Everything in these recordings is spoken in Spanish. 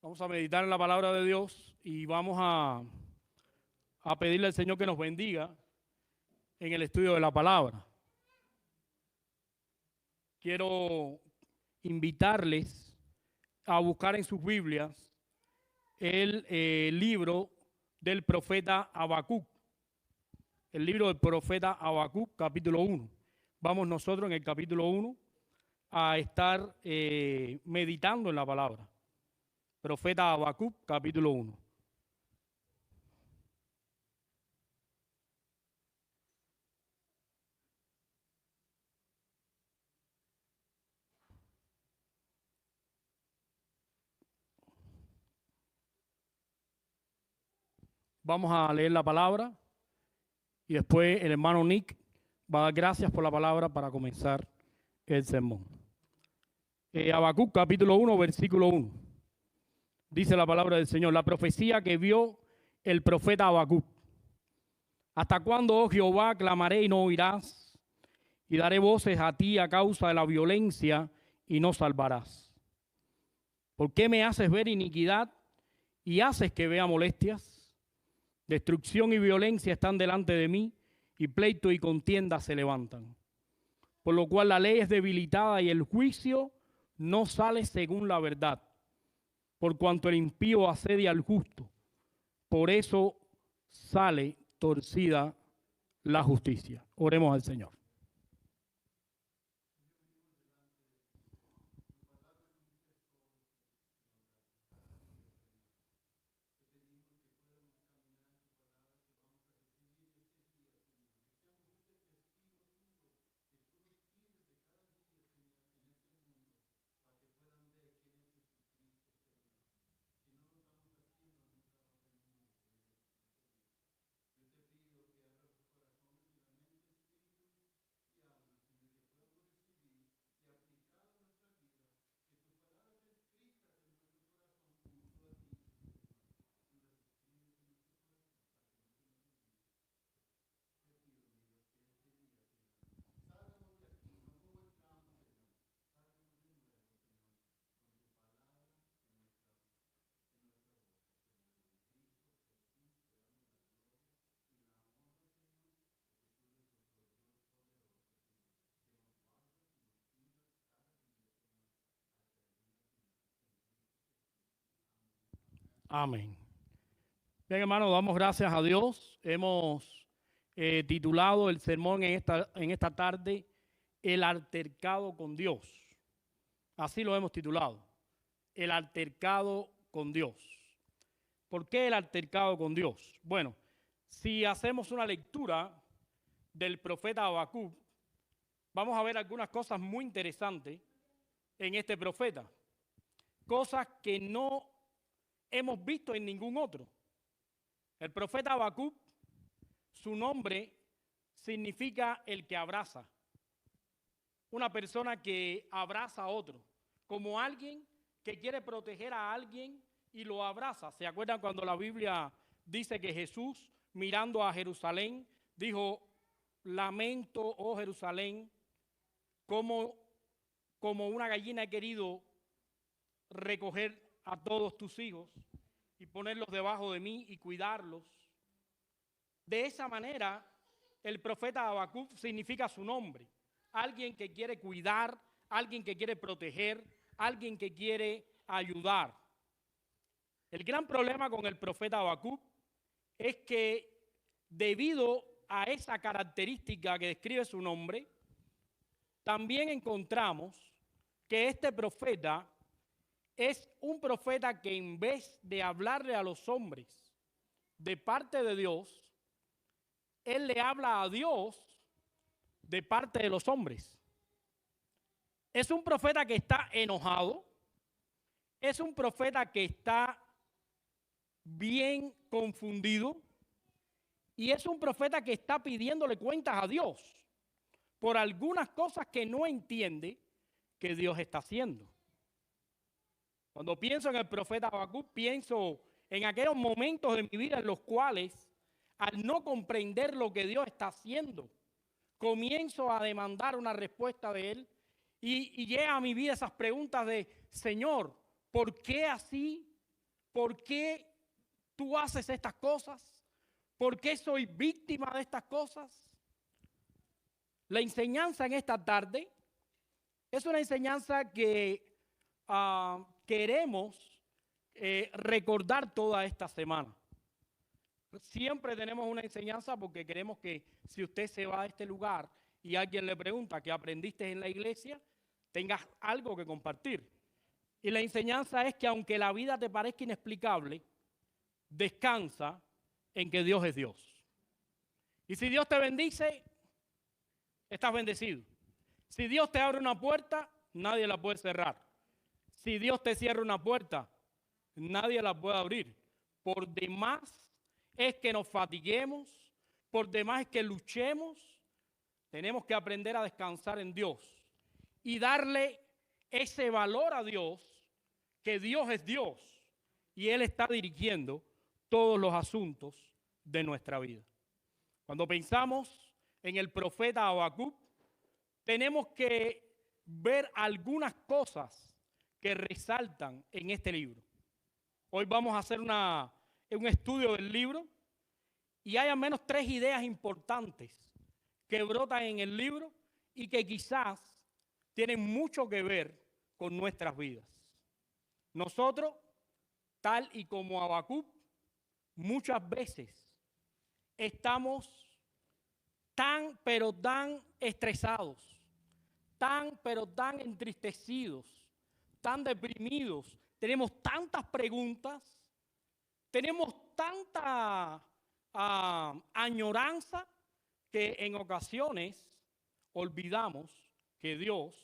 Vamos a meditar en la palabra de Dios y vamos a pedirle al Señor que nos bendiga en el estudio de la palabra. Quiero invitarles a buscar en sus Biblias el libro del profeta Habacuc. El libro del profeta Habacuc, capítulo 1. Vamos nosotros en el capítulo 1 a estar meditando en la palabra. Profeta Habacuc, capítulo 1. Vamos a leer la palabra y después el hermano Nick va a dar gracias por la palabra para comenzar el sermón. Habacuc, capítulo 1, versículo 1. Dice la palabra del Señor, la profecía que vio el profeta Habacuc. ¿Hasta cuándo, oh Jehová, clamaré y no oirás? Y daré voces a ti a causa de la violencia y no salvarás. ¿Por qué me haces ver iniquidad y haces que vea molestias? Destrucción y violencia están delante de mí, y pleito y contienda se levantan. Por lo cual la ley es debilitada y el juicio no sale según la verdad. Por cuanto el impío asedia al justo, por eso sale torcida la justicia. Oremos al Señor. Amén. Bien, hermano, damos gracias a Dios. Hemos titulado el sermón en esta tarde, El altercado con Dios. Así lo hemos titulado, El altercado con Dios. ¿Por qué el altercado con Dios? Bueno, si hacemos una lectura del profeta Habacuc, vamos a ver algunas cosas muy interesantes en este profeta. Cosas que no hemos visto en ningún otro. El profeta Habacuc, su nombre significa el que abraza. Una persona que abraza a otro, como alguien que quiere proteger a alguien y lo abraza. ¿Se acuerdan cuando la Biblia dice que Jesús, mirando a Jerusalén, dijo, lamento, oh Jerusalén, como una gallina he querido recoger a todos tus hijos y ponerlos debajo de mí y cuidarlos? De esa manera, el profeta Habacuc significa su nombre. Alguien que quiere cuidar, alguien que quiere proteger, alguien que quiere ayudar. El gran problema con el profeta Habacuc es que debido a esa característica que describe su nombre, también encontramos que este profeta es un profeta que en vez de hablarle a los hombres de parte de Dios, él le habla a Dios de parte de los hombres. Es un profeta que está enojado, es un profeta que está bien confundido y es un profeta que está pidiéndole cuentas a Dios por algunas cosas que no entiende que Dios está haciendo. Cuando pienso en el profeta Habacuc, pienso en aquellos momentos de mi vida en los cuales, al no comprender lo que Dios está haciendo, comienzo a demandar una respuesta de Él y llega a mi vida esas preguntas de, Señor, ¿por qué así? ¿por qué tú haces estas cosas? ¿Por qué soy víctima de estas cosas? La enseñanza en esta tarde es una enseñanza que queremos recordar toda esta semana. Siempre tenemos una enseñanza porque queremos que si usted se va a este lugar y alguien le pregunta qué aprendiste en la iglesia, tengas algo que compartir. Y la enseñanza es que aunque la vida te parezca inexplicable, descansa en que Dios es Dios. Y si Dios te bendice, estás bendecido. Si Dios te abre una puerta, nadie la puede cerrar. Si Dios te cierra una puerta, nadie la puede abrir. Por demás es que nos fatiguemos, por demás es que luchemos, tenemos que aprender a descansar en Dios y darle ese valor a Dios, que Dios es Dios y Él está dirigiendo todos los asuntos de nuestra vida. Cuando pensamos en el profeta Habacuc, tenemos que ver algunas cosas que resaltan en este libro. Hoy vamos a hacer un estudio del libro y hay al menos 3 ideas importantes que brotan en el libro y que quizás tienen mucho que ver con nuestras vidas. Nosotros, tal y como Habacuc, muchas veces estamos tan pero tan estresados, tan pero tan entristecidos, tan deprimidos, tenemos tantas preguntas, tenemos tanta añoranza que en ocasiones olvidamos que Dios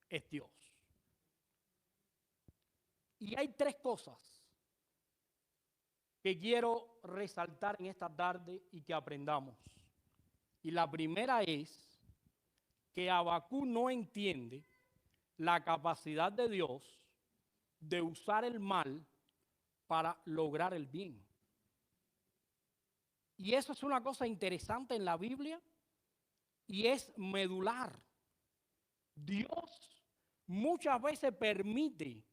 es Dios. Y hay 3 cosas que quiero resaltar en esta tarde y que aprendamos. Y la primera es que Habacuc no entiende la capacidad de Dios de usar el mal para lograr el bien. Y eso es una cosa interesante en la Biblia y es medular. Dios muchas veces permite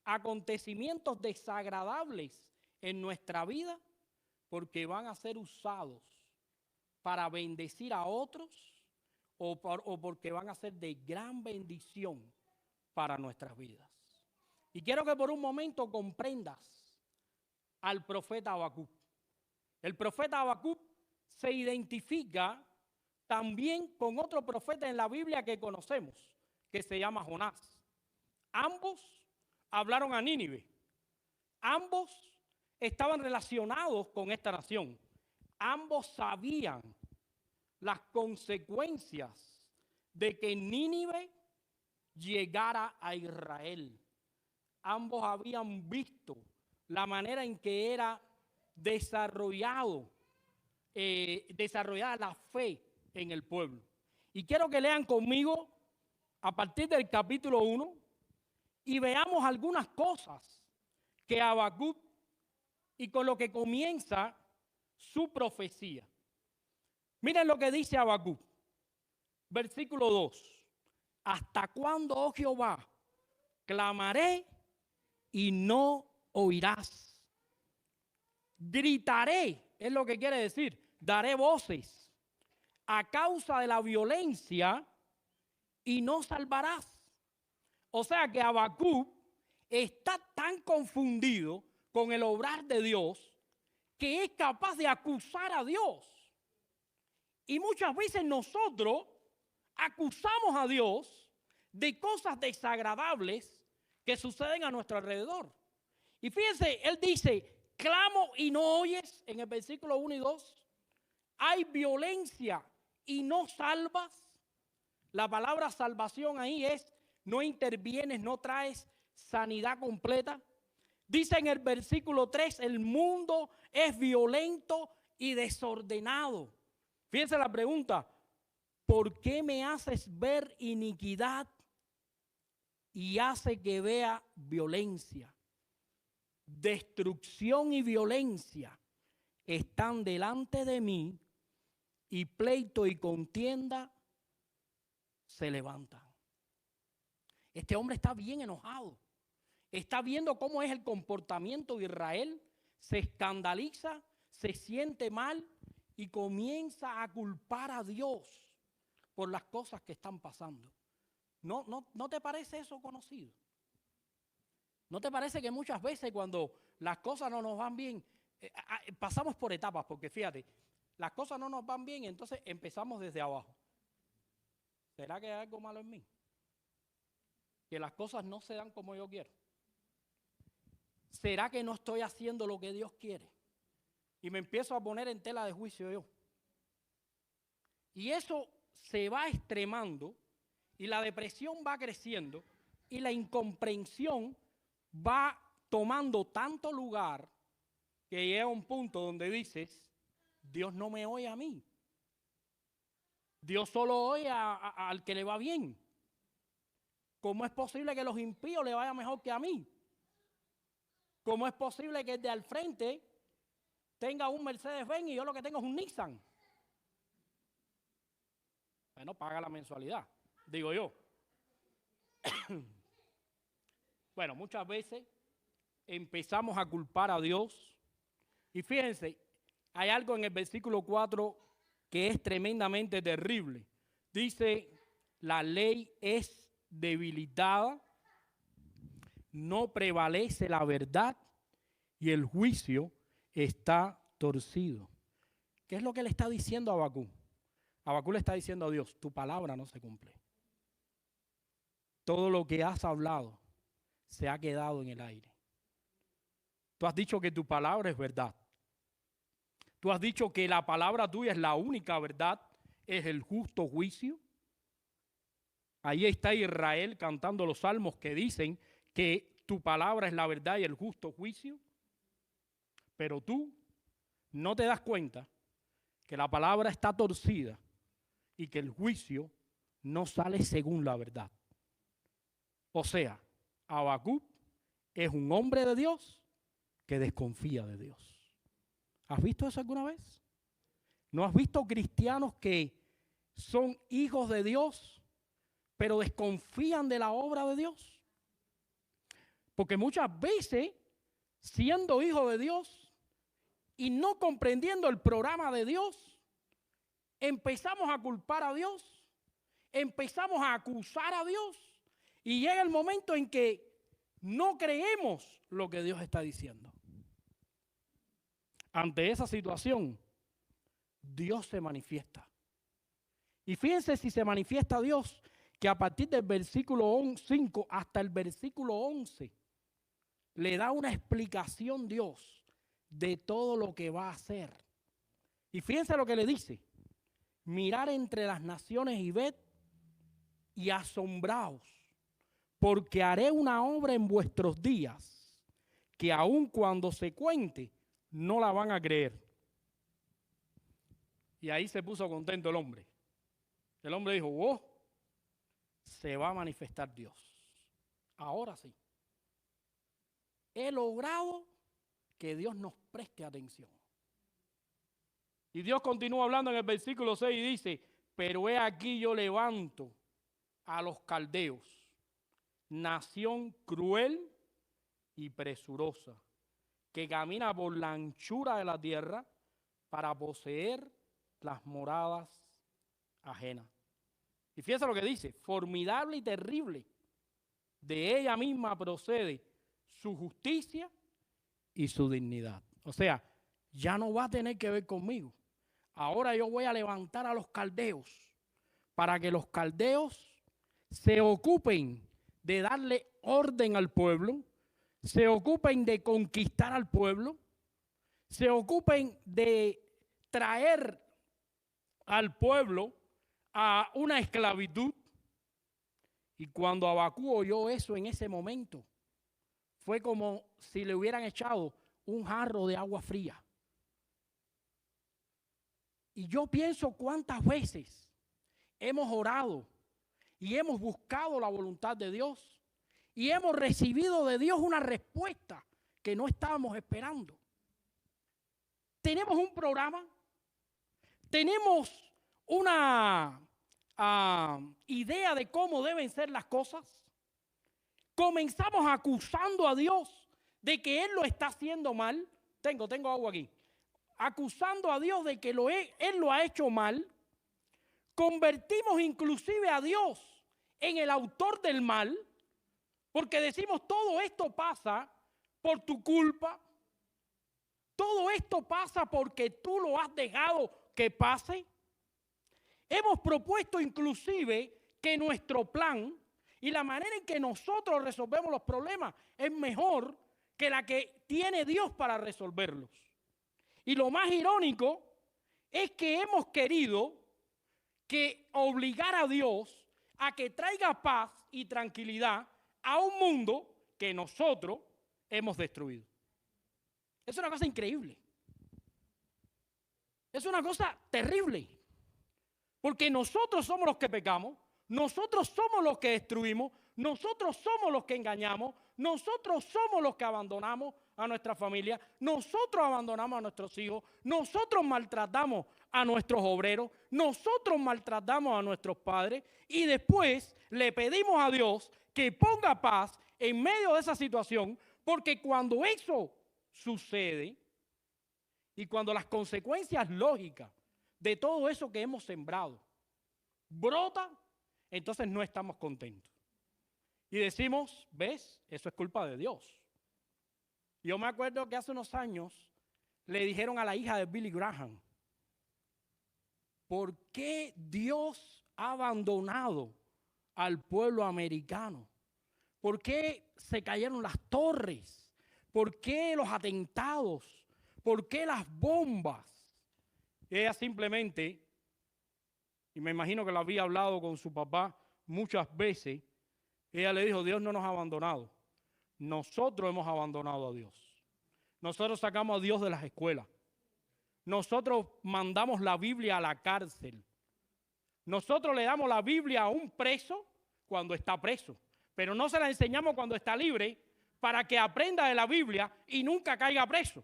acontecimientos desagradables en nuestra vida porque van a ser usados para bendecir a otros o porque van a ser de gran bendición para nuestras vidas. Y quiero que por un momento comprendas al profeta Habacuc. El profeta Habacuc se identifica también con otro profeta en la Biblia que conocemos, que se llama Jonás. Ambos hablaron a Nínive. Ambos estaban relacionados con esta nación. Ambos sabían las consecuencias de que Nínive llegara a Israel. Ambos habían visto la manera en que era desarrollada la fe en el pueblo. Y quiero que lean conmigo a partir del capítulo 1 y veamos algunas cosas que Habacuc y con lo que comienza su profecía. Miren lo que dice Habacuc, versículo 2. ¿Hasta cuándo, oh Jehová, clamaré y no oirás? Gritaré, es lo que quiere decir, daré voces a causa de la violencia y no salvarás. O sea que Habacuc está tan confundido con el obrar de Dios que es capaz de acusar a Dios. Y muchas veces nosotros acusamos a Dios de cosas desagradables que suceden a nuestro alrededor. Y fíjense, él dice, clamo y no oyes, en el versículo 1 y 2. Hay violencia y no salvas. La palabra salvación ahí es, no intervienes, no traes sanidad completa. Dice en el versículo 3, el mundo es violento y desordenado. Fíjense la pregunta, ¿por qué me haces ver iniquidad y hace que vea violencia? Destrucción y violencia están delante de mí y pleito y contienda se levantan. Este hombre está bien enojado está viendo cómo es el comportamiento de Israel, se escandaliza, se siente mal y comienza a culpar a Dios por las cosas que están pasando. ¿No te parece eso conocido? ¿No te parece que muchas veces cuando las cosas no nos van bien, pasamos por etapas? Porque fíjate, las cosas no nos van bien y entonces empezamos desde abajo. ¿Será que hay algo malo en mí? Que las cosas no se dan como yo quiero. ¿Será que no estoy haciendo lo que Dios quiere? Y me empiezo a poner en tela de juicio yo. Y eso se va extremando y la depresión va creciendo y la incomprensión va tomando tanto lugar que llega a un punto donde dices, Dios no me oye a mí. Dios solo oye al que le va bien. ¿Cómo es posible que a los impíos le vaya mejor que a mí? ¿Cómo es posible que el de al frente tenga un Mercedes-Benz y yo lo que tengo es un Nissan? Bueno, paga la mensualidad, digo yo. Bueno, muchas veces empezamos a culpar a Dios. Y fíjense, hay algo en el versículo 4 que es tremendamente terrible. Dice, la ley es debilitada, no prevalece la verdad y el juicio está torcido. ¿Qué es lo que le está diciendo a Habacuc? Habacuc le está diciendo a Dios, tu palabra no se cumple. Todo lo que has hablado se ha quedado en el aire. Tú has dicho que tu palabra es verdad. Tú has dicho que la palabra tuya es la única verdad, es el justo juicio. Ahí está Israel cantando los salmos que dicen que tu palabra es la verdad y el justo juicio. Pero tú no te das cuenta que la palabra está torcida y que el juicio no sale según la verdad. O sea, Habacuc es un hombre de Dios que desconfía de Dios. ¿Has visto eso alguna vez? ¿No has visto cristianos que son hijos de Dios, pero desconfían de la obra de Dios? Porque muchas veces, siendo hijo de Dios y no comprendiendo el programa de Dios, empezamos a culpar a Dios, empezamos a acusar a Dios y llega el momento en que no creemos lo que Dios está diciendo. Ante esa situación, Dios se manifiesta. Y fíjense si se manifiesta Dios, que a partir del versículo 5 hasta el versículo 11, le da una explicación Dios de todo lo que va a hacer. Y fíjense lo que le dice. Mirar entre las naciones y ved y asombraos, porque haré una obra en vuestros días, que aun cuando se cuente, no la van a creer. Y ahí se puso contento el hombre. El hombre dijo, oh, se va a manifestar Dios. Ahora sí. He logrado que Dios nos preste atención. Y Dios continúa hablando en el versículo 6 y dice, pero he aquí yo levanto a los caldeos, nación cruel y presurosa, que camina por la anchura de la tierra para poseer las moradas ajenas. Y fíjense lo que dice, formidable y terrible, de ella misma procede su justicia y su dignidad. O sea, ya no va a tener que ver conmigo. Ahora yo voy a levantar a los caldeos para que los caldeos se ocupen de darle orden al pueblo, se ocupen de conquistar al pueblo, se ocupen de traer al pueblo a una esclavitud. Y cuando Habacuc oyó eso en ese momento, fue como si le hubieran echado un jarro de agua fría. Y yo pienso cuántas veces hemos orado y hemos buscado la voluntad de Dios y hemos recibido de Dios una respuesta que no estábamos esperando. Tenemos un programa, tenemos una idea de cómo deben ser las cosas, comenzamos acusando a Dios de que Él lo está haciendo mal. Tengo agua aquí. Acusando a Dios de que Él lo ha hecho mal. Convertimos inclusive a Dios en el autor del mal, porque decimos todo esto pasa por tu culpa. Todo esto pasa porque tú lo has dejado que pase. Hemos propuesto inclusive que nuestro plan y la manera en que nosotros resolvemos los problemas es mejor que la que tiene Dios para resolverlos. Y lo más irónico es que hemos querido que obligar a Dios a que traiga paz y tranquilidad a un mundo que nosotros hemos destruido. Es una cosa increíble. Es una cosa terrible. Porque nosotros somos los que pecamos, nosotros somos los que destruimos, nosotros somos los que engañamos, nosotros somos los que abandonamos a nuestra familia, nosotros abandonamos a nuestros hijos, nosotros maltratamos a nuestros obreros, nosotros maltratamos a nuestros padres y después le pedimos a Dios que ponga paz en medio de esa situación, porque cuando eso sucede y cuando las consecuencias lógicas de todo eso que hemos sembrado brota, entonces no estamos contentos. Y decimos, ¿ves? Eso es culpa de Dios. Yo me acuerdo que hace unos años le dijeron a la hija de Billy Graham, ¿por qué Dios ha abandonado al pueblo americano? ¿Por qué se cayeron las torres? ¿Por qué los atentados? ¿Por qué las bombas? Ella simplemente, y me imagino que lo había hablado con su papá muchas veces, ella le dijo, Dios no nos ha abandonado. Nosotros hemos abandonado a Dios. Nosotros sacamos a Dios de las escuelas. Nosotros mandamos la Biblia a la cárcel. Nosotros le damos la Biblia a un preso cuando está preso, pero no se la enseñamos cuando está libre para que aprenda de la Biblia y nunca caiga preso.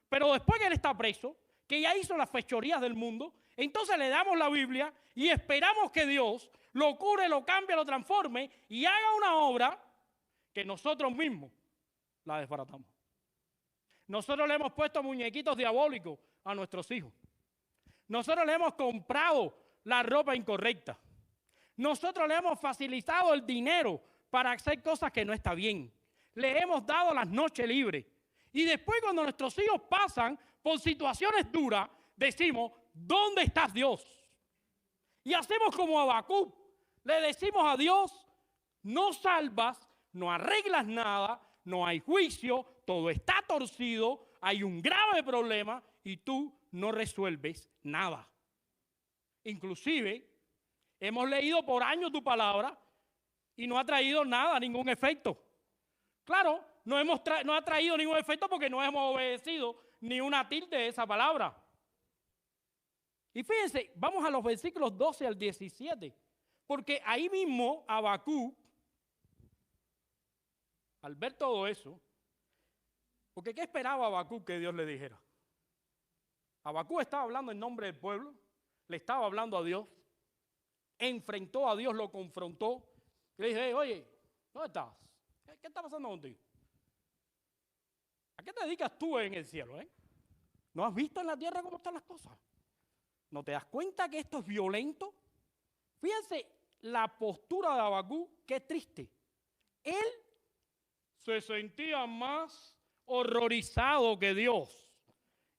Pero después que él está preso, que ya hizo las fechorías del mundo, entonces le damos la Biblia y esperamos que Dios lo cure, lo cambie, lo transforme y haga una obra que nosotros mismos la desbaratamos. Nosotros le hemos puesto muñequitos diabólicos a nuestros hijos. Nosotros le hemos comprado la ropa incorrecta. Nosotros le hemos facilitado el dinero para hacer cosas que no está bien. Le hemos dado las noches libres. Y después cuando nuestros hijos pasan por situaciones duras, decimos, ¿dónde estás Dios? Y hacemos como Habacuc. Le decimos a Dios, no salvas, no arreglas nada, no hay juicio, todo está torcido, hay un grave problema y tú no resuelves nada. Inclusive, hemos leído por años tu palabra y no ha traído nada, ningún efecto. Claro, no ha traído ningún efecto porque no hemos obedecido ni una tilde de esa palabra. Y fíjense, vamos a los versículos 12 al 17, porque ahí mismo Habacuc, al ver todo eso, porque ¿qué esperaba Habacuc que Dios le dijera? Habacuc estaba hablando en nombre del pueblo, le estaba hablando a Dios, enfrentó a Dios, lo confrontó, y le dije, oye, ¿dónde estás? ¿Qué está pasando contigo? ¿A qué te dedicas tú en el cielo? ¿No has visto en la tierra cómo están las cosas? ¿No te das cuenta que esto es violento? Fíjense la postura de Habacuc, qué triste. Él se sentía más horrorizado que Dios.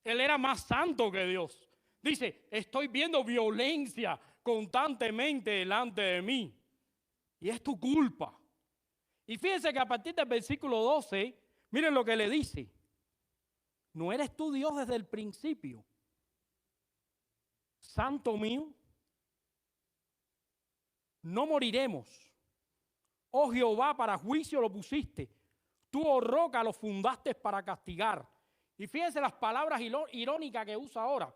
Él era más santo que Dios. Dice, estoy viendo violencia constantemente delante de mí. Y es tu culpa. Y fíjense que a partir del versículo 12, miren lo que le dice. ¿No eres tú Dios desde el principio? Santo mío, no moriremos. Oh Jehová, para juicio lo pusiste. Tú, oh roca, lo fundaste para castigar. Y fíjense las palabras irónicas que usa ahora.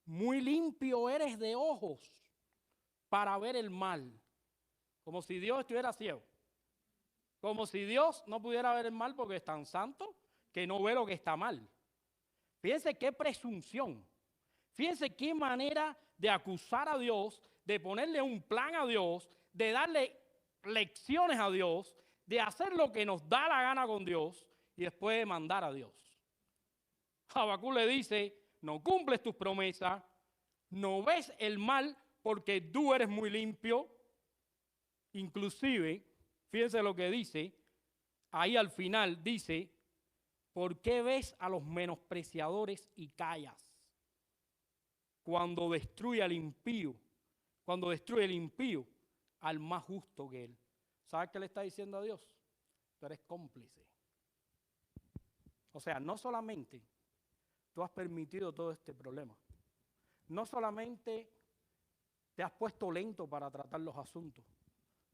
Muy limpio eres de ojos para ver el mal. Como si Dios estuviera ciego. Como si Dios no pudiera ver el mal porque es tan santo que no ve lo que está mal. Fíjense qué presunción. Fíjense qué manera de acusar a Dios, de ponerle un plan a Dios, de darle lecciones a Dios, de hacer lo que nos da la gana con Dios y después de mandar a Dios. Habacuc le dice, no cumples tus promesas, no ves el mal porque tú eres muy limpio. Inclusive, fíjense lo que dice, ahí al final dice, ¿por qué ves a los menospreciadores y callas? Cuando destruye al impío, al más justo que él. ¿Sabes qué le está diciendo a Dios? Tú eres cómplice. O sea, no solamente tú has permitido todo este problema, no solamente te has puesto lento para tratar los asuntos,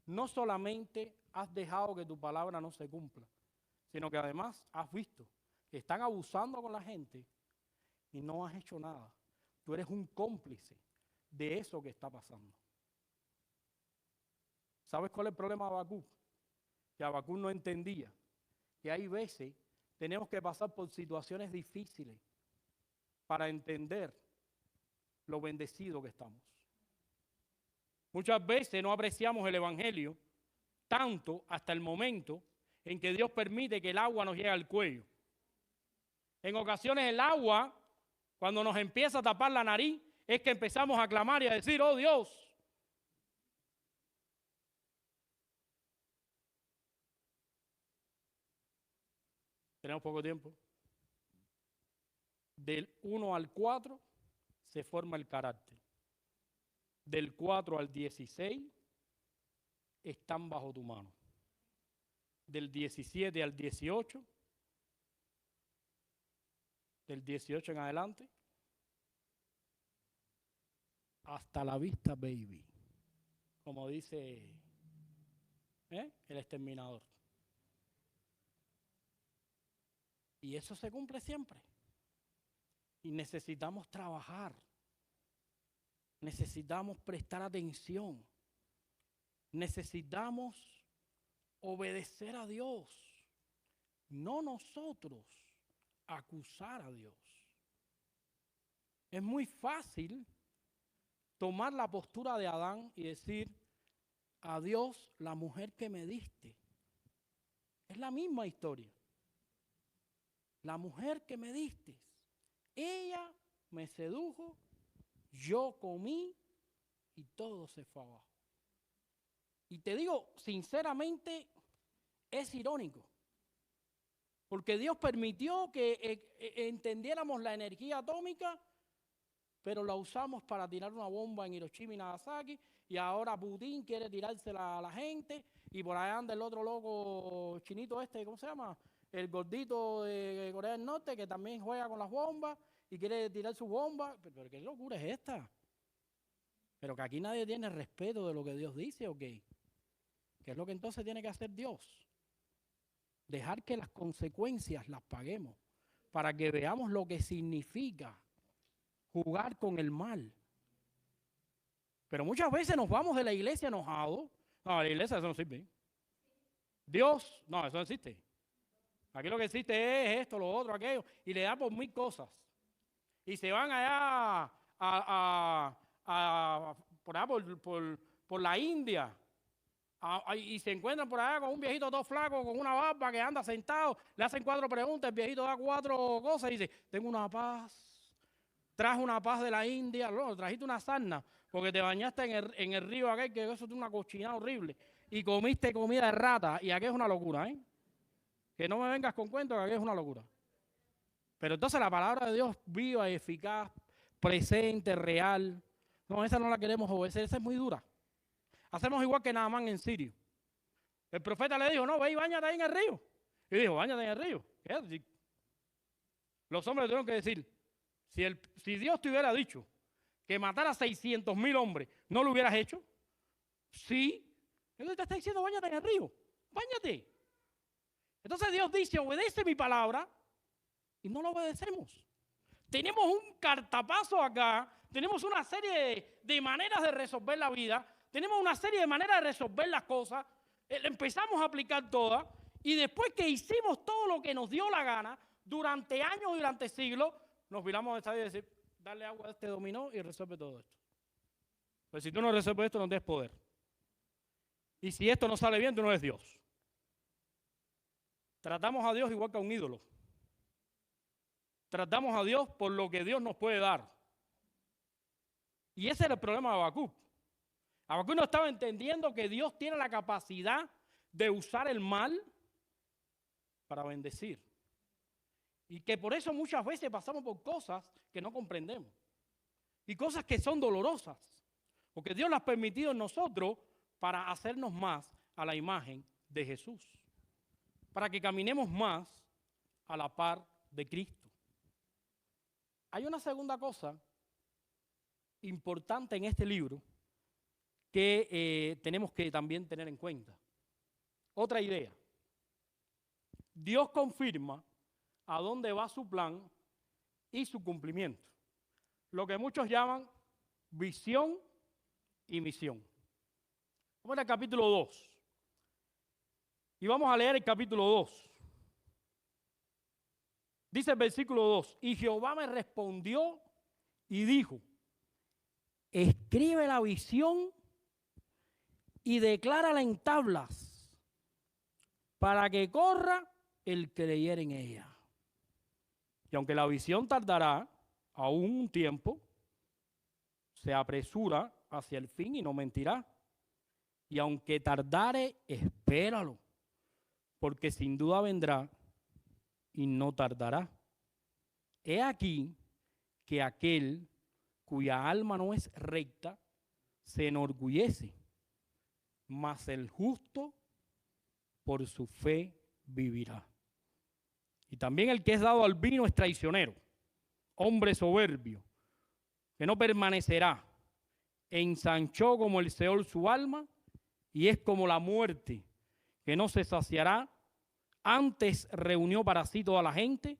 no solamente has dejado que tu palabra no se cumpla, sino que además has visto que están abusando con la gente y no has hecho nada. Tú eres un cómplice de eso que está pasando. ¿Sabes cuál es el problema de Habacuc? Que Habacuc no entendía que hay veces tenemos que pasar por situaciones difíciles para entender lo bendecido que estamos. Muchas veces no apreciamos el evangelio tanto hasta el momento en que Dios permite que el agua nos llegue al cuello. En ocasiones el agua, cuando nos empieza a tapar la nariz, es que empezamos a clamar y a decir, oh Dios. Tenemos poco tiempo. Del 1 al 4 se forma el carácter. Del 4 al 16 están bajo tu mano. Del 17 al 18, del 18 en adelante, hasta la vista, baby. Como dice el exterminador. Y eso se cumple siempre. Y necesitamos trabajar. Necesitamos prestar atención. Necesitamos obedecer a Dios. No nosotros acusar a Dios. Es muy fácil tomar la postura de Adán y decir, a Dios, la mujer que me diste. Es la misma historia. La mujer que me diste, ella me sedujo, yo comí y todo se fue abajo. Y te digo, sinceramente, es irónico. Porque Dios permitió que entendiéramos la energía atómica, pero la usamos para tirar una bomba en Hiroshima y Nagasaki, y ahora Putin quiere tirársela a la gente, y por allá anda el otro loco chinito ¿cómo se llama? El gordito de Corea del Norte, que también juega con las bombas y quiere tirar su bomba. Pero ¿qué locura es esta? Pero que aquí nadie tiene respeto de lo que Dios dice, ¿ok? ¿Qué es lo que entonces tiene que hacer Dios? Dejar que las consecuencias las paguemos, para que veamos lo que significa jugar con el mal. Pero muchas veces nos vamos de la iglesia enojados. No, la iglesia eso no sirve. Dios, no, eso no existe. Aquí lo que existe es esto, lo otro, aquello, y le da por 1000 cosas. Y se van allá por allá por la India, y se encuentran por allá con un viejito todo flaco, con una barba que anda sentado, le hacen 4 preguntas, el viejito da 4 cosas y dice, tengo una paz, traje una paz de la India, no, trajiste una sarna, porque te bañaste en el río aquel, que eso es una cochinada horrible, y comiste comida de rata, y aquí es una locura, ¿eh? Que no me vengas con cuentos, que aquí es una locura. Pero entonces la palabra de Dios viva, eficaz, presente, real, no, esa no la queremos obedecer, esa es muy dura. Hacemos igual que Naamán en Sirio. El profeta le dijo, no, ve y báñate ahí en el río. Y dijo, báñate en el río. ¿Qué? Los hombres tuvieron que decir, si Dios te hubiera dicho que matara a 600,000 hombres, ¿no lo hubieras hecho? Sí. Entonces te está diciendo, báñate en el río. Báñate. Entonces Dios dice, obedece mi palabra, y no lo obedecemos. Tenemos un cartapazo acá, tenemos una serie de maneras de resolver la vida, tenemos una serie de maneras de resolver las cosas, empezamos a aplicar todas, y después que hicimos todo lo que nos dio la gana, durante años y durante siglos, nos viramos a estar y decir, dale agua a este dominó y resuelve todo esto. Pues si tú no resuelves esto, no tienes poder. Y si esto no sale bien, tú no eres Dios. tratamos a Dios igual que a un ídolo. Tratamos a Dios por lo que Dios nos puede dar. Y ese era el problema de Habacuc. Habacuc no estaba entendiendo que Dios tiene la capacidad de usar el mal para bendecir. Y que por eso muchas veces pasamos por cosas que no comprendemos. Y cosas que son dolorosas. Porque Dios las ha permitido en nosotros para hacernos más a la imagen de Jesús. Para que caminemos más a la par de Cristo. Hay una segunda cosa importante en este libro que tenemos que también tener en cuenta. Otra idea. Dios confirma a dónde va su plan y su cumplimiento. Lo que muchos llaman visión y misión. Vamos al capítulo 2. Y vamos a leer el capítulo 2. Dice el versículo 2. Y Jehová me respondió y dijo, escribe la visión y declárala en tablas para que corra el que leyere en ella. Y aunque la visión tardará aún un tiempo, se apresura hacia el fin y no mentirá. Y aunque tardare, espéralo, porque sin duda vendrá y no tardará. He aquí que aquel cuya alma no es recta se enorgullece, mas el justo por su fe vivirá. Y también el que es dado al vino es traicionero, hombre soberbio, que no permanecerá. Ensanchó como el Seol su alma y es como la muerte, que no se saciará. Antes reunió para sí toda la gente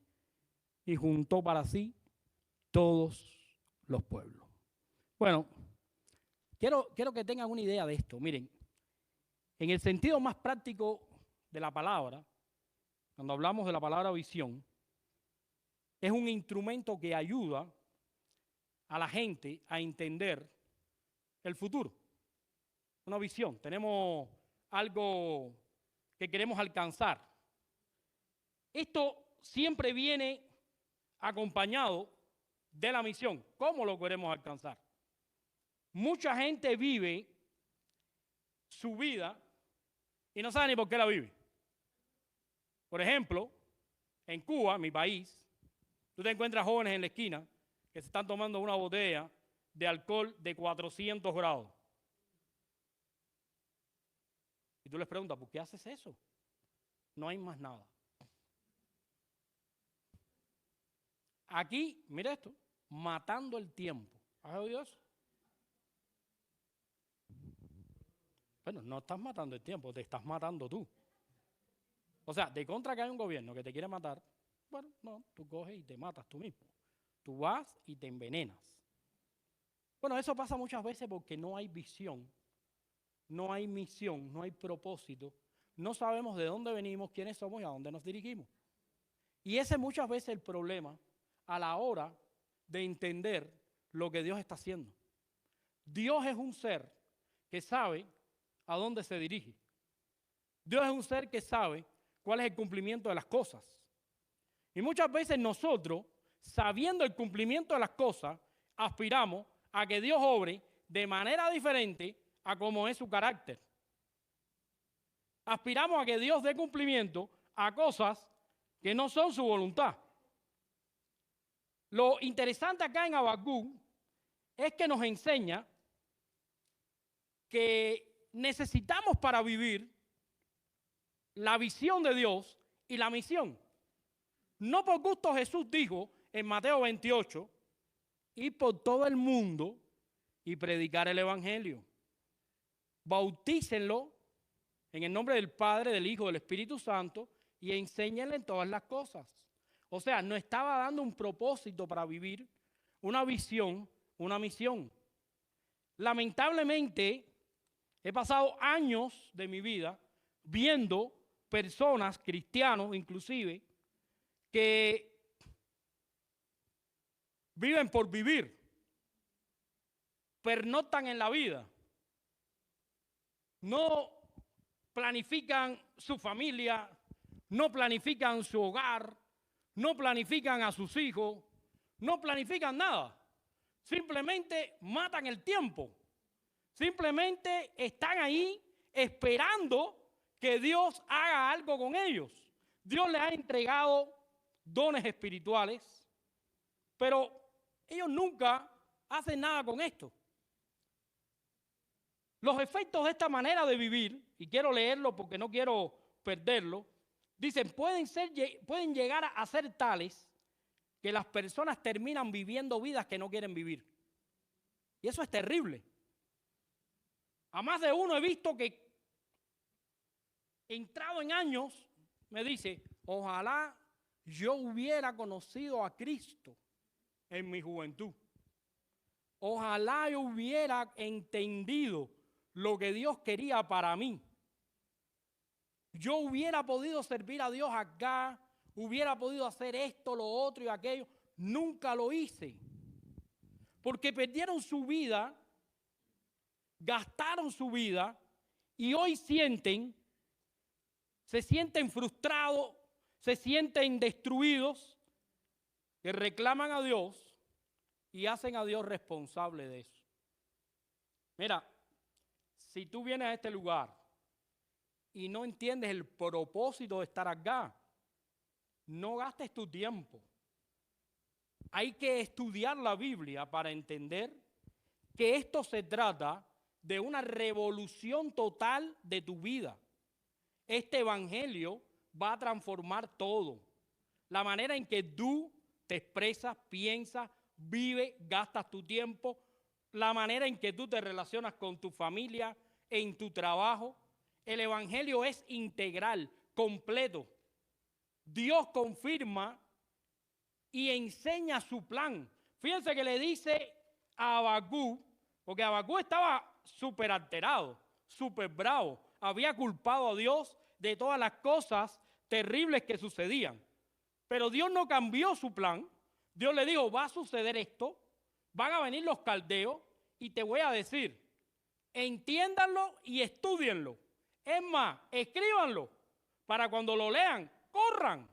y juntó para sí todos los pueblos. Bueno, quiero que tengan una idea de esto. Miren, en el sentido más práctico de la palabra, cuando hablamos de la palabra visión, es un instrumento que ayuda a la gente a entender el futuro. Una visión. Tenemos algo que queremos alcanzar. Esto siempre viene acompañado de la misión. ¿Cómo lo queremos alcanzar? Mucha gente vive su vida y no sabe ni por qué la vive. Por ejemplo, en Cuba, mi país, tú te encuentras jóvenes en la esquina que se están tomando una botella de alcohol de 400 grados. Y tú les preguntas, ¿por qué haces eso? No hay más nada. Aquí, mira esto, matando el tiempo. ¿Has oído eso? Bueno, no estás matando el tiempo, te estás matando tú. O sea, de contra que hay un gobierno que te quiere matar, bueno, no, tú coges y te matas tú mismo. Tú vas y te envenenas. Bueno, eso pasa muchas veces porque no hay visión, no hay misión, no hay propósito. No sabemos de dónde venimos, quiénes somos y a dónde nos dirigimos. Y ese es muchas veces el problema a la hora de entender lo que Dios está haciendo. Dios es un ser que sabe a dónde se dirige. Dios es un ser que sabe cuál es el cumplimiento de las cosas. Y muchas veces nosotros, sabiendo el cumplimiento de las cosas, aspiramos a que Dios obre de manera diferente a como es su carácter. Aspiramos a que Dios dé cumplimiento a cosas que no son su voluntad. Lo interesante acá en Habacuc es que nos enseña que necesitamos para vivir la visión de Dios y la misión. No por gusto Jesús dijo en Mateo 28, ir por todo el mundo y predicar el evangelio. Bautícenlo en el nombre del Padre, del Hijo, del Espíritu Santo y enséñenle en todas las cosas. O sea, no estaba dando un propósito para vivir, una visión, una misión. Lamentablemente, he pasado años de mi vida viendo personas, cristianos inclusive, que viven por vivir, pernoctan en la vida, no planifican su familia, no planifican su hogar, no planifican a sus hijos, no planifican nada. Simplemente matan el tiempo. Simplemente están ahí esperando que Dios haga algo con ellos. Dios les ha entregado dones espirituales, pero ellos nunca hacen nada con esto. Los efectos de esta manera de vivir, y quiero leerlo porque no quiero perderlo, dicen, pueden llegar a ser tales que las personas terminan viviendo vidas que no quieren vivir. Y eso es terrible. A más de uno he visto que, entrado en años, me dice, ojalá yo hubiera conocido a Cristo en mi juventud. Ojalá yo hubiera entendido lo que Dios quería para mí. Yo hubiera podido servir a Dios acá, hubiera podido hacer esto, lo otro y aquello. Nunca lo hice. Porque perdieron su vida, gastaron su vida y hoy se sienten frustrados, se sienten destruidos, que reclaman a Dios y hacen a Dios responsable de eso. Mira, si tú vienes a este lugar y no entiendes el propósito de estar acá, no gastes tu tiempo. Hay que estudiar la Biblia para entender que esto se trata de una revolución total de tu vida. Este evangelio va a transformar todo. La manera en que tú te expresas, piensas, vives, gastas tu tiempo, la manera en que tú te relacionas con tu familia, en tu trabajo. El evangelio es integral, completo. Dios confirma y enseña su plan. Fíjense que le dice a Habacuc, porque Habacuc estaba súper alterado, súper bravo, había culpado a Dios de todas las cosas terribles que sucedían. Pero Dios no cambió su plan. Dios le dijo, va a suceder esto, van a venir los caldeos y te voy a decir, entiéndanlo y estúdienlo. Es más, escríbanlo para cuando lo lean, corran.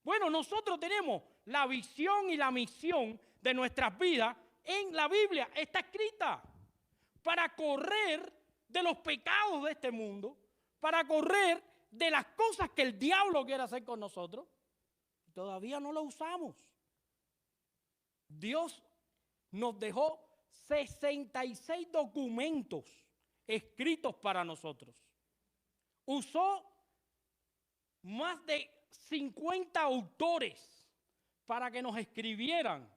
Bueno, nosotros tenemos la visión y la misión de nuestras vidas en la Biblia, está escrita, para correr de los pecados de este mundo, para correr de las cosas que el diablo quiere hacer con nosotros. Todavía no lo usamos. Dios nos dejó 66 documentos escritos para nosotros. Usó más de 50 autores para que nos escribieran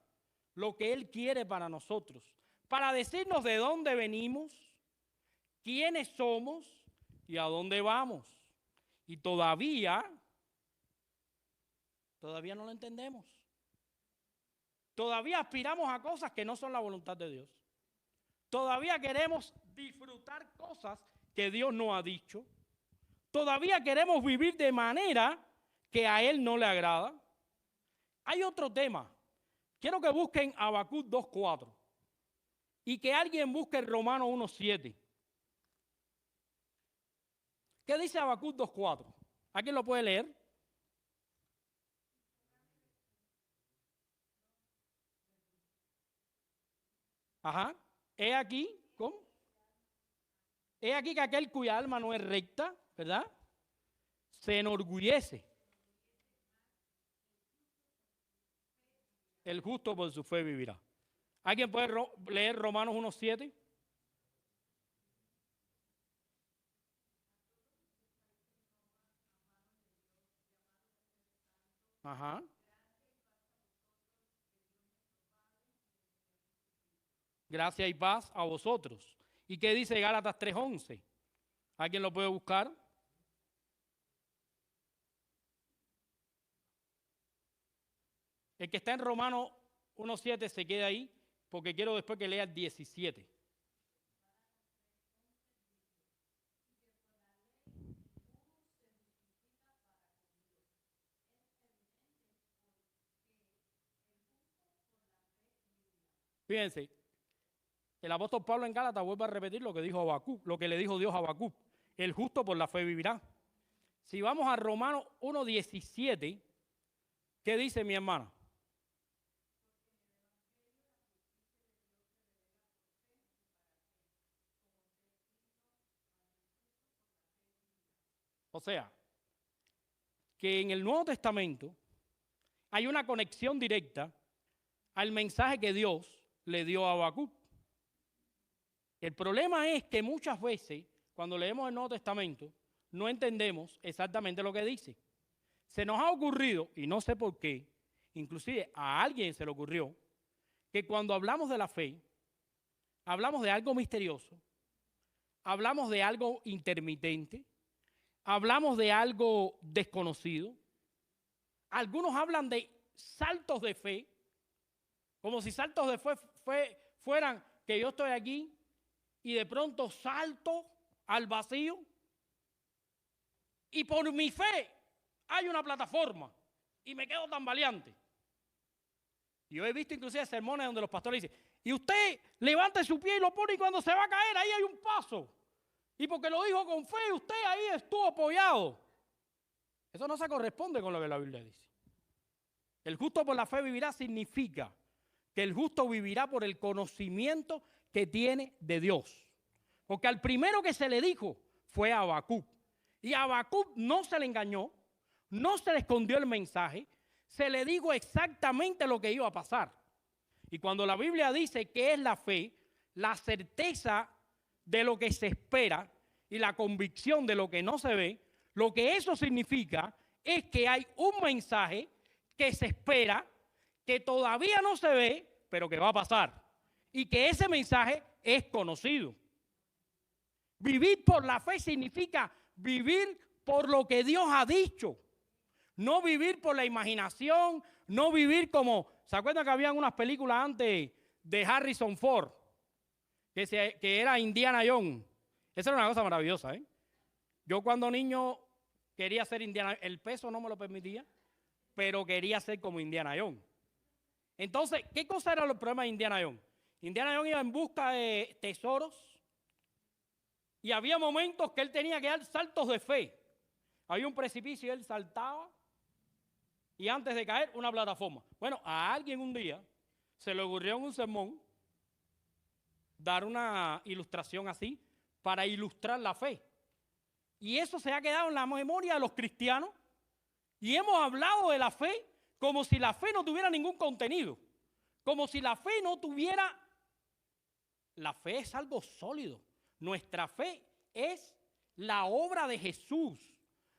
lo que Él quiere para nosotros, para decirnos de dónde venimos, quiénes somos y a dónde vamos. Y todavía no lo entendemos. Todavía aspiramos a cosas que no son la voluntad de Dios. Todavía queremos disfrutar cosas que Dios no ha dicho. Todavía queremos vivir de manera que a Él no le agrada. Hay otro tema. Quiero que busquen Habacuc 2:4 y que alguien busque Romanos 1:7. ¿Qué dice Habacuc 2:4? ¿Alguien lo puede leer? Ajá. He aquí, ¿cómo? He aquí que aquel cuya alma no es recta, ¿verdad? Se enorgullece. El justo por su fe vivirá. ¿Alguien puede leer Romanos 1:7? Ajá. Gracia y paz a vosotros. ¿Y qué dice Gálatas 3:11? ¿Alguien lo puede buscar? El que está en Romanos 1:7 se queda ahí, porque quiero después que lea el 17. Fíjense, el apóstol Pablo en Gálatas vuelve a repetir lo que dijo Habacuc, lo que le dijo Dios a Habacuc. El justo por la fe vivirá. Si vamos a Romanos 1:17, ¿qué dice mi hermana? O sea, que en el Nuevo Testamento hay una conexión directa al mensaje que Dios le dio a Habacuc. El problema es que muchas veces, cuando leemos el Nuevo Testamento, no entendemos exactamente lo que dice. Se nos ha ocurrido, y no sé por qué, inclusive a alguien se le ocurrió, que cuando hablamos de la fe, hablamos de algo misterioso, hablamos de algo intermitente, hablamos de algo desconocido. Algunos hablan de saltos de fe, como si saltos de fe fueran que yo estoy aquí y de pronto salto al vacío y por mi fe hay una plataforma y me quedo tambaleante. Yo he visto inclusive sermones donde los pastores dicen, y usted levante su pie y lo pone y cuando se va a caer ahí hay un paso. Y porque lo dijo con fe, usted ahí estuvo apoyado. Eso no se corresponde con lo que la Biblia dice. El justo por la fe vivirá significa que el justo vivirá por el conocimiento que tiene de Dios. Porque al primero que se le dijo fue a Habacuc. Y a Habacuc no se le engañó, no se le escondió el mensaje, se le dijo exactamente lo que iba a pasar. Y cuando la Biblia dice que es la fe, la certeza de lo que se espera y la convicción de lo que no se ve, lo que eso significa es que hay un mensaje que se espera, que todavía no se ve, pero que va a pasar. Y que ese mensaje es conocido. Vivir por la fe significa vivir por lo que Dios ha dicho. No vivir por la imaginación, no vivir como... ¿Se acuerdan que habían unas películas antes de Harrison Ford? Que era Indiana Jones. Esa era una cosa maravillosa, ¿eh? Yo cuando niño quería ser Indiana, el peso no me lo permitía, pero quería ser como Indiana Jones. Entonces, ¿qué cosa era el problema de Indiana Jones? Indiana Jones iba en busca de tesoros y había momentos que él tenía que dar saltos de fe. Había un precipicio y él saltaba y antes de caer una plataforma. Bueno, a alguien un día se le ocurrió en un sermón dar una ilustración así para ilustrar la fe. Y eso se ha quedado en la memoria de los cristianos y hemos hablado de la fe como si la fe no tuviera ningún contenido, como si la fe no tuviera... La fe es algo sólido. Nuestra fe es la obra de Jesús,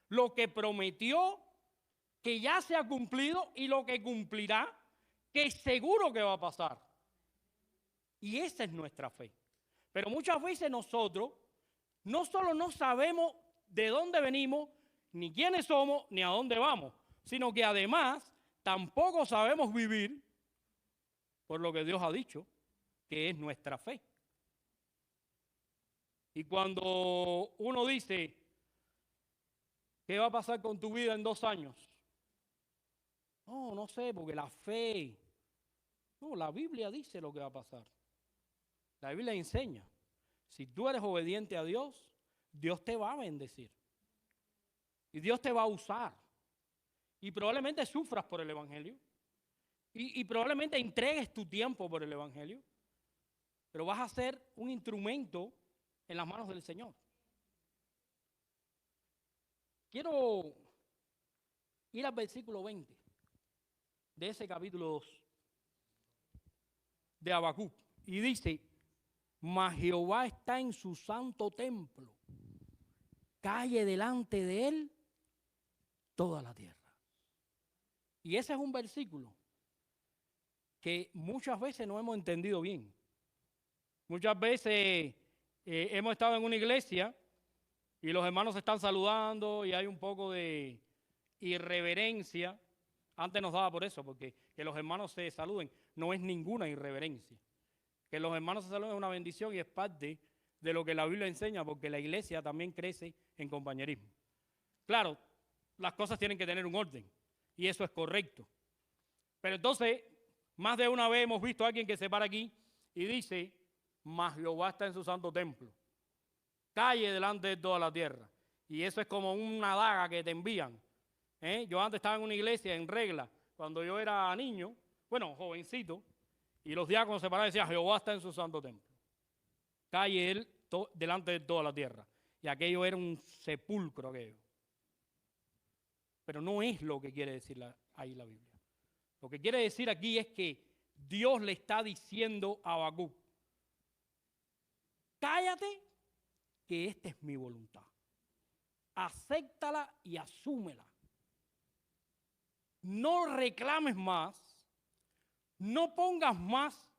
lo que prometió que ya se ha cumplido y lo que cumplirá, que seguro que va a pasar. Y esa es nuestra fe. Pero muchas veces nosotros no solo no sabemos de dónde venimos, ni quiénes somos, ni a dónde vamos, sino que además tampoco sabemos vivir por lo que Dios ha dicho, que es nuestra fe. Y cuando uno dice, ¿qué va a pasar con tu vida en 2 años? No, no sé, porque la fe... No, la Biblia dice lo que va a pasar. La Biblia enseña. Si tú eres obediente a Dios, Dios te va a bendecir. Y Dios te va a usar. Y probablemente sufras por el Evangelio. Y probablemente entregues tu tiempo por el Evangelio. Pero vas a ser un instrumento en las manos del Señor. Quiero ir al versículo 20 de ese capítulo 2 de Habacuc. Y dice, mas Jehová está en su santo templo, calle delante de él toda la tierra. Y ese es un versículo que muchas veces no hemos entendido bien. Muchas veces hemos estado en una iglesia y los hermanos se están saludando y hay un poco de irreverencia. Antes nos daba por eso, porque que los hermanos se saluden no es ninguna irreverencia. Que los hermanos se saluden es una bendición y es parte de lo que la Biblia enseña, porque la iglesia también crece en compañerismo. Claro, las cosas tienen que tener un orden y eso es correcto. Pero entonces, más de una vez hemos visto a alguien que se para aquí y dice, mas Jehová está en su santo templo, calle delante de toda la tierra. Y eso es como una daga que te envían. Yo antes estaba en una iglesia en regla, cuando yo era niño, bueno, jovencito, y los diáconos se paraban y decían, Jehová está en su santo templo. Calle él delante de toda la tierra. Y aquello era un sepulcro aquello. Pero no es lo que quiere decir ahí la Biblia. Lo que quiere decir aquí es que Dios le está diciendo a Habacuc, cállate, que esta es mi voluntad. Acéptala y asúmela. No reclames más, no pongas más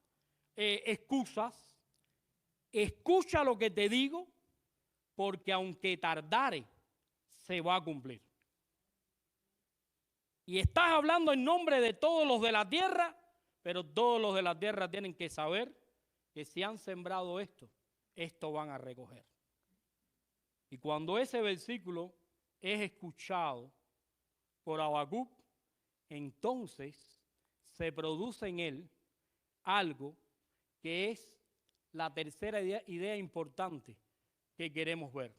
excusas, escucha lo que te digo, porque aunque tardare, se va a cumplir. Y estás hablando en nombre de todos los de la tierra, pero todos los de la tierra tienen que saber que si han sembrado esto van a recoger. Y cuando ese versículo es escuchado por Habacuc, entonces se produce en él algo que es la tercera idea importante que queremos ver.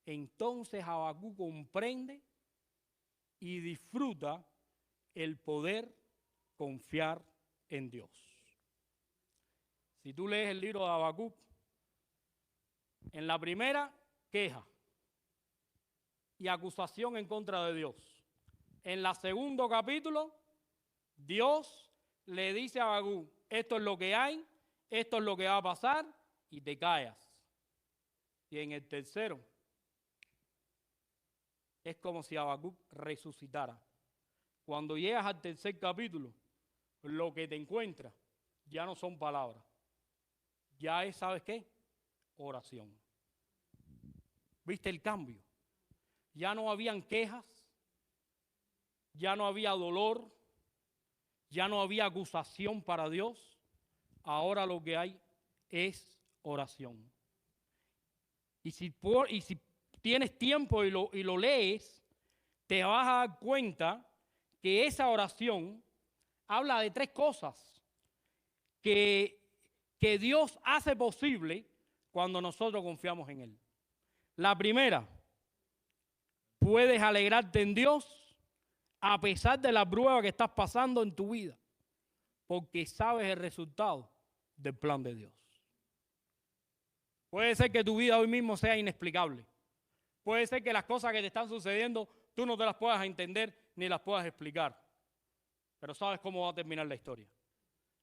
Entonces Habacuc comprende y disfruta el poder confiar en Dios. Si tú lees el libro de Habacuc, en la primera, queja y acusación en contra de Dios. En el segundo capítulo, Dios le dice a Habacuc, esto es lo que hay, esto es lo que va a pasar, y te callas. Y en el tercero, es como si Habacuc resucitara. Cuando llegas al tercer capítulo, lo que te encuentras ya no son palabras. Ya es, ¿sabes qué? Oración. ¿Viste el cambio? Ya no habían quejas, ya no había dolor, ya no había acusación para Dios. Ahora lo que hay es oración. Y si tienes tiempo y lo lees, te vas a dar cuenta que esa oración habla de tres cosas que Dios hace posible cuando nosotros confiamos en Él. La primera, puedes alegrarte en Dios a pesar de la prueba que estás pasando en tu vida, porque sabes el resultado del plan de Dios. Puede ser que tu vida hoy mismo sea inexplicable. Puede ser que las cosas que te están sucediendo tú no te las puedas entender ni las puedas explicar. Pero sabes cómo va a terminar la historia.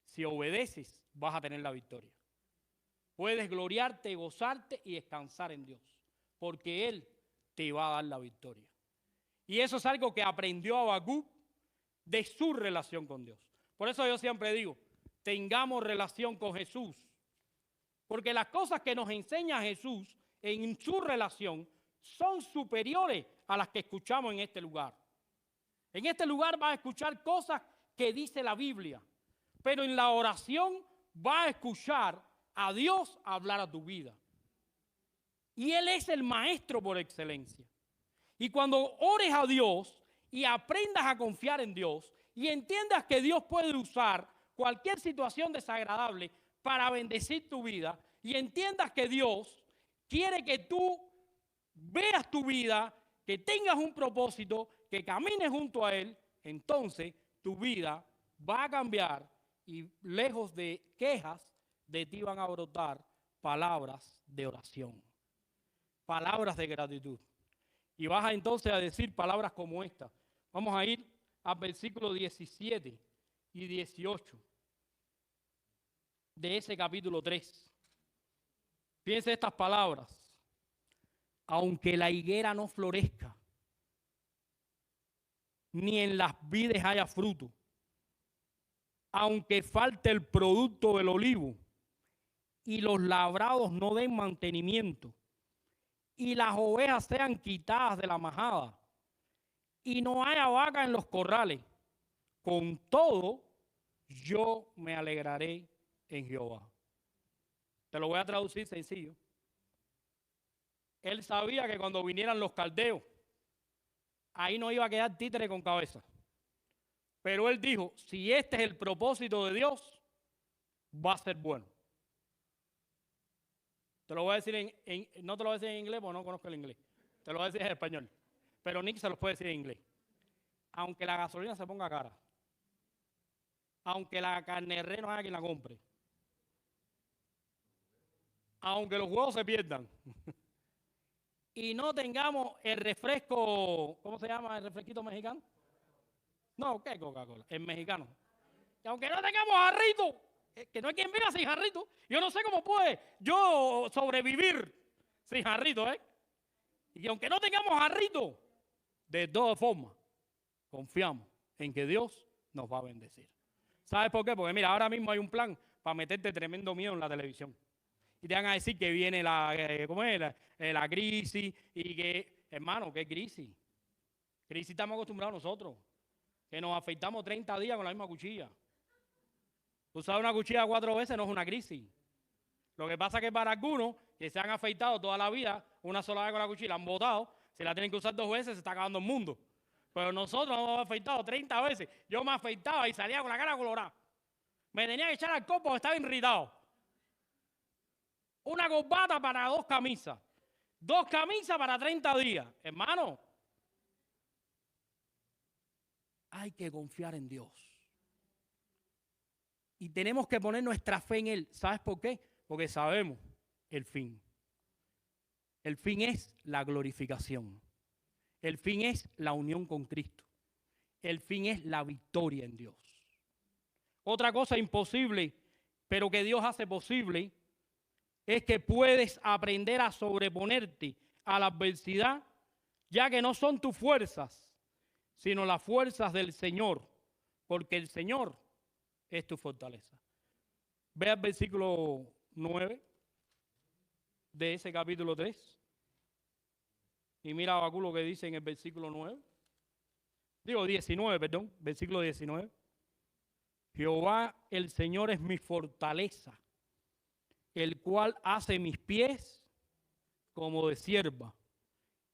Si obedeces, vas a tener la victoria. Puedes gloriarte, gozarte y descansar en Dios, porque Él te va a dar la victoria. Y eso es algo que aprendió Habacuc de su relación con Dios. Por eso yo siempre digo, tengamos relación con Jesús. Porque las cosas que nos enseña Jesús en su relación son superiores a las que escuchamos en este lugar. En este lugar vas a escuchar cosas que dice la Biblia, pero en la oración vas a escuchar a Dios hablar a tu vida. Y Él es el maestro por excelencia. Y cuando ores a Dios y aprendas a confiar en Dios y entiendas que Dios puede usar cualquier situación desagradable para bendecir tu vida y entiendas que Dios quiere que tú veas tu vida, que tengas un propósito, que camines junto a Él, entonces tu vida va a cambiar y lejos de quejas, de ti van a brotar palabras de oración, palabras de gratitud. Y vas entonces a decir palabras como esta. Vamos a ir al versículo 17 y 18 de ese capítulo 3. Fíjense estas palabras. Aunque la higuera no florezca, ni en las vides haya fruto, aunque falte el producto del olivo, y los labrados no den mantenimiento, y las ovejas sean quitadas de la majada, y no haya vaca en los corrales, con todo yo me alegraré en Jehová. Te lo voy a traducir sencillo. Él sabía que cuando vinieran los caldeos, ahí no iba a quedar títere con cabeza. Pero él dijo, si este es el propósito de Dios, va a ser bueno. Te lo voy a decir no te lo voy a decir en inglés porque no conozco el inglés. Te lo voy a decir en español. Pero Nick se los puede decir en inglés. Aunque la gasolina se ponga cara, aunque la carne no haya quien la compre, aunque los huevos se pierdan y no tengamos el refresco, ¿cómo se llama el refresquito mexicano? No, ¿qué Coca-Cola? El mexicano. Y aunque no tengamos jarrito, que no hay quien viva sin jarrito, yo no sé cómo puede yo sobrevivir sin jarrito, ¿eh? Y aunque no tengamos jarrito, de todas formas, confiamos en que Dios nos va a bendecir. ¿Sabes por qué? Porque mira, ahora mismo hay un plan para meterte tremendo miedo en la televisión. Y te van a decir que viene ¿cómo es? La crisis y que, hermano, ¿qué crisis? Crisis estamos acostumbrados nosotros, que nos afeitamos 30 días con la misma cuchilla. Usar una cuchilla 4 veces no es una crisis. Lo que pasa es que para algunos que se han afeitado toda la vida, una sola vez con la cuchilla, la han botado, si la tienen que usar 2 veces, se está acabando el mundo. Pero nosotros nos hemos afeitado 30 veces. Yo me afeitaba y salía con la cara colorada. Me tenía que echar alcohol porque estaba irritado. Una corbata para 2 camisas. 2 camisas para 30 días. Hermano, hay que confiar en Dios. Y tenemos que poner nuestra fe en Él. ¿Sabes por qué? Porque sabemos el fin. El fin es la glorificación. El fin es la unión con Cristo. El fin es la victoria en Dios. Otra cosa imposible, pero que Dios hace posible, es que puedes aprender a sobreponerte a la adversidad, ya que no son tus fuerzas, sino las fuerzas del Señor, porque el Señor es tu fortaleza. Ve al versículo 9 de ese capítulo 3 y mira Habacuc lo que dice en el versículo 9. Digo 19, perdón, versículo 19. Jehová el Señor es mi fortaleza, el cual hace mis pies como de sierva,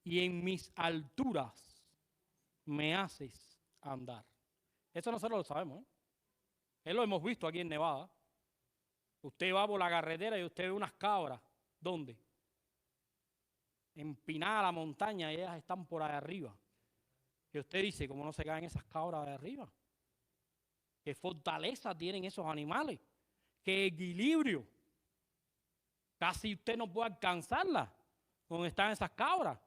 y en mis alturas me haces andar. Eso nosotros lo sabemos, ¿eh? Eso lo hemos visto aquí en Nevada. Usted va por la carretera y usted ve unas cabras. ¿Dónde? Empinada la montaña y ellas están por ahí arriba. Y usted dice, ¿cómo no se caen esas cabras de arriba? ¿Qué fortaleza tienen esos animales? ¿Qué equilibrio? Casi usted no puede alcanzarla donde están esas cabras.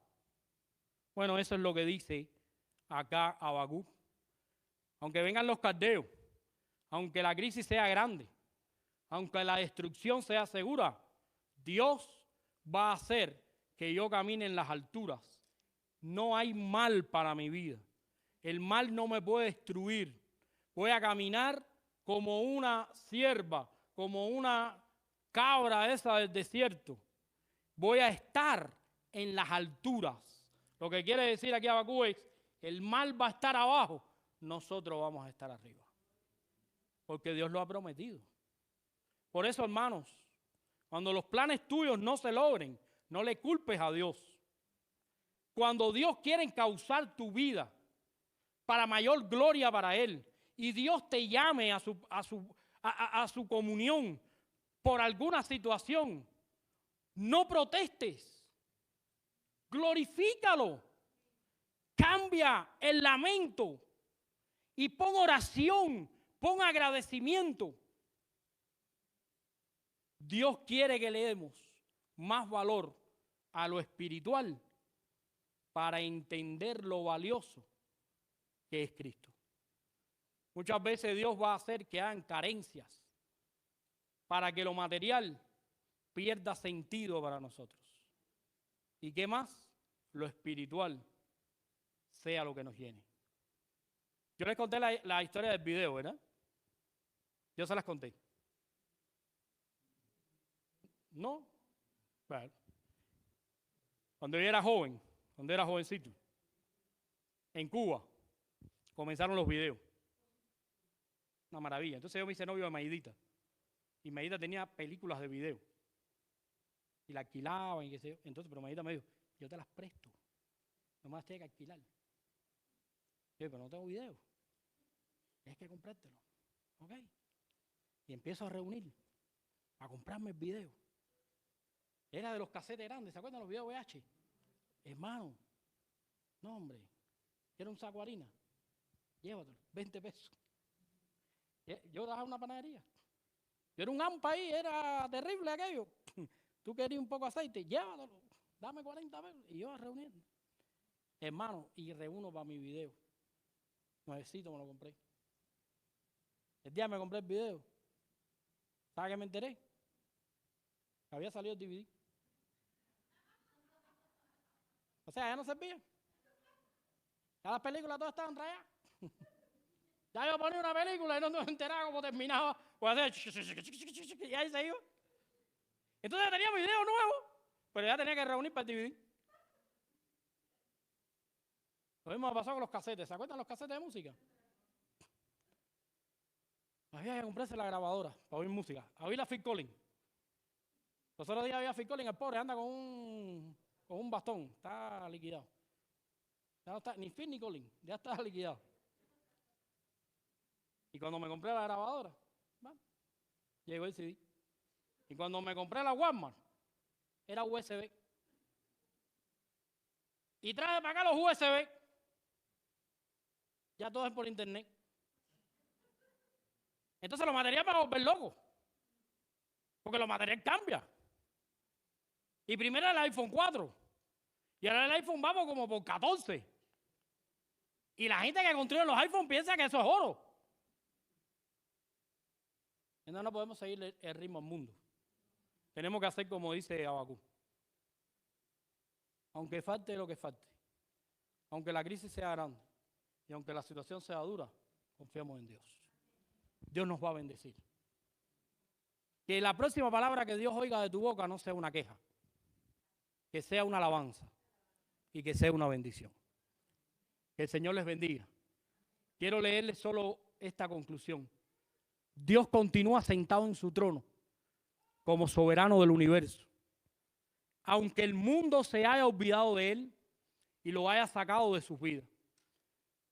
Bueno, eso es lo que dice acá Habacuc. Aunque vengan los caldeos, aunque la crisis sea grande, aunque la destrucción sea segura, Dios va a hacer que yo camine en las alturas. No hay mal para mi vida. El mal no me puede destruir. Voy a caminar como una sierva, como una cabra esa del desierto. Voy a estar en las alturas. Lo que quiere decir aquí Habacuc es, el mal va a estar abajo, nosotros vamos a estar arriba. Porque Dios lo ha prometido. Por eso, hermanos, cuando los planes tuyos no se logren, no le culpes a Dios. Cuando Dios quiere encauzar tu vida para mayor gloria para Él, y Dios te llame a su comunión por alguna situación, no protestes, glorifícalo, cambia el lamento y pon oración, pon agradecimiento. Dios quiere que le demos más valor a lo espiritual para entender lo valioso que es Cristo. Muchas veces Dios va a hacer que hagan carencias para que lo material pierda sentido para nosotros. ¿Y qué más? Lo espiritual sea lo que nos llene. Yo les conté la historia del video, ¿verdad? Yo se las conté. ¿No? Bueno. Cuando yo era joven, cuando era jovencito, en Cuba, comenzaron los videos. Una maravilla. Entonces yo me hice novio de Maidita. Y Maidita tenía películas de video. Y la alquilaban y qué sé yo. Entonces, pero Maidita me dijo, yo te las presto. Nomás las tienes que alquilar. Yo, pero no tengo video. Tienes que comprártelo. ¿Ok? Y empiezo a reunir, a comprarme el video. Era de los casetes grandes, ¿se acuerdan los videos VH? Hermano, no hombre, ¿quiere un saco de harina? Llévatelo, 20 pesos. Yo trabajaba en una panadería. Yo era un ampa ahí, era terrible aquello. Tú querías un poco de aceite, llévatelo, dame 40 pesos. Y yo reuniendo. Hermano, y reúno para mi video. Nuevecito me lo compré. El día me compré el video. ¿Sabes qué me enteré? Que había salido el DVD. O sea, ya no servía. Ya las películas todas estaban rayadas. Ya yo ponía una película y no me enteraba cómo terminaba. Pues hacer y ahí se iba. Entonces tenía video nuevo, pero ya tenía que reunir para el DVD. Lo mismo me pasó con los casetes. ¿Se acuerdan los casetes de música? Había que comprarse la grabadora para oír música. A oír la Phil Collins. Los otros días había Phil Collins, el pobre anda con un bastón. Está liquidado. Ya no está ni Phil ni Collins. Ya está liquidado. Y cuando me compré la grabadora, bueno, llegó el CD. Y cuando me compré la Walmart, era USB. Y traje para acá los USB. Ya todo es por internet. Entonces los materiales para volver locos. Porque los materiales cambian. Y primero el iPhone 4. Y ahora el iPhone vamos como por 14. Y la gente que construye los iPhones piensa que eso es oro. Entonces no podemos seguir el ritmo al mundo. Tenemos que hacer como dice Habacuc. Aunque falte lo que falte, aunque la crisis sea grande y aunque la situación sea dura, confiamos en Dios. Dios nos va a bendecir. Que la próxima palabra que Dios oiga de tu boca no sea una queja, que sea una alabanza y que sea una bendición. Que el Señor les bendiga. Quiero leerles solo esta conclusión. Dios continúa sentado en su trono como soberano del universo. Aunque el mundo se haya olvidado de Él y lo haya sacado de sus vidas,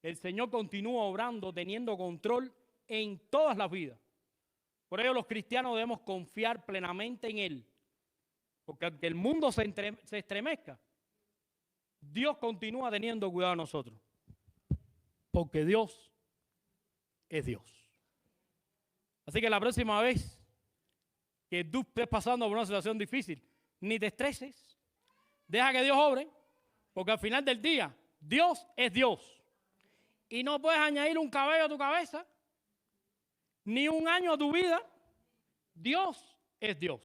el Señor continúa obrando, teniendo control en todas las vidas. Por ello los cristianos debemos confiar plenamente en Él. Porque aunque el mundo se estremezca, Dios continúa teniendo cuidado de nosotros. Porque Dios es Dios. Así que la próxima vez que tú estés pasando por una situación difícil, ni te estreses. Deja que Dios obre, porque al final del día, Dios es Dios. Y no puedes añadir un cabello a tu cabeza, ni un año a tu vida. Dios es Dios.